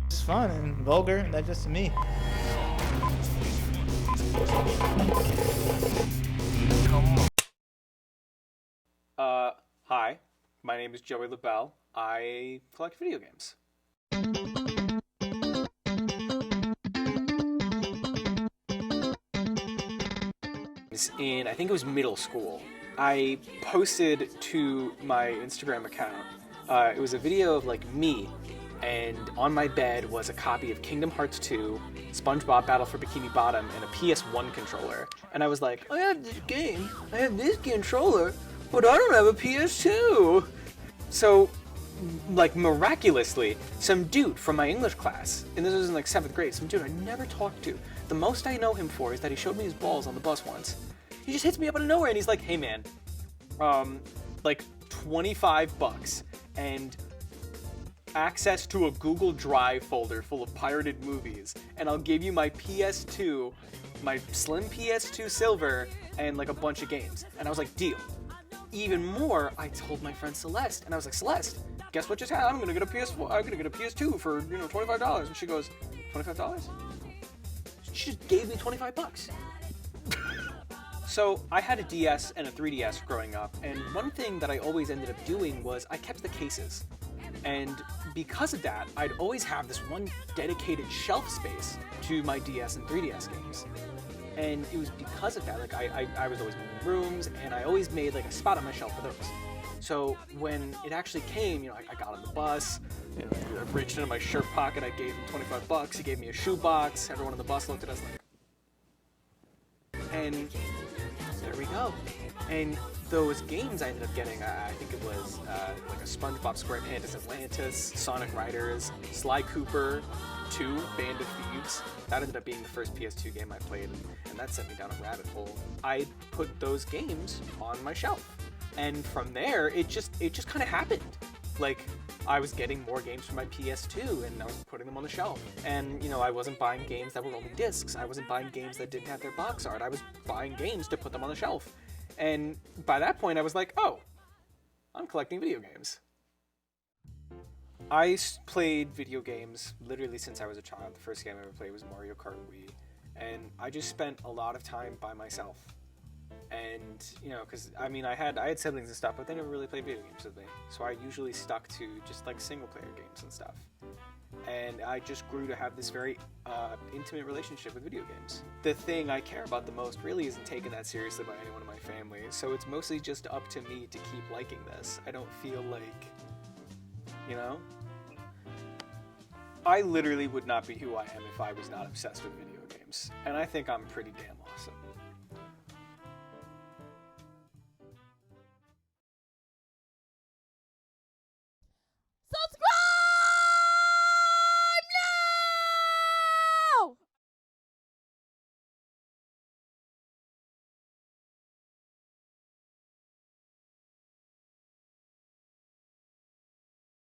It's fun and vulgar, and that's just me. Hi, my name is Joey LaBelle. I collect video games. I think it was middle school, I posted to my Instagram account, it was a video of like me, and on my bed was a copy of Kingdom Hearts 2, SpongeBob Battle for Bikini Bottom, and a PS1 controller. And I was like, I have this game, I have this controller, but I don't have a PS2. So, like, miraculously, some dude from my English class, and this was in like 7th grade, some dude I never talked to, the most I know him for is that he showed me his balls on the bus once. He just hits me up out of nowhere and he's like, hey man, like $25 and access to a Google Drive folder full of pirated movies, and I'll give you my PS2, my slim PS2 Silver, and like a bunch of games. And I was like, deal. Even more, I told my friend Celeste, and I was like, Celeste, guess what just happened? I'm gonna get a PS2 for, $25. And she goes, $25? She just gave me $25. So I had a DS and a 3DS growing up, and one thing that I always ended up doing was I kept the cases. And because of that, I'd always have this one dedicated shelf space to my DS and 3DS games. And it was because of that, like I was always moving rooms, and I always made like a spot on my shelf for those. So when it actually came, I got on the bus, I reached into my shirt pocket, I gave him $25, he gave me a shoebox, everyone on the bus looked at us like, and there we go. And those games I ended up getting, I think it was like a SpongeBob SquarePants Atlantis, Sonic Riders, Sly Cooper 2, Band of Thieves. That ended up being the first PS2 game I played, and that sent me down a rabbit hole. I put those games on my shelf, and from there, it just kind of happened. Like, I was getting more games for my PS2, and I was putting them on the shelf. And, I wasn't buying games that were only discs. I wasn't buying games that didn't have their box art. I was buying games to put them on the shelf. And by that point, I was like, oh, I'm collecting video games. I played video games literally since I was a child. The first game I ever played was Mario Kart Wii. And I just spent a lot of time by myself. And, because, I had siblings and stuff, but they never really played video games with me. So I usually stuck to just, like, single-player games and stuff. And I just grew to have this very intimate relationship with video games. The thing I care about the most really isn't taken that seriously by anyone in my family, so it's mostly just up to me to keep liking this. I don't feel like, I literally would not be who I am if I was not obsessed with video games. And I think I'm pretty damn awesome.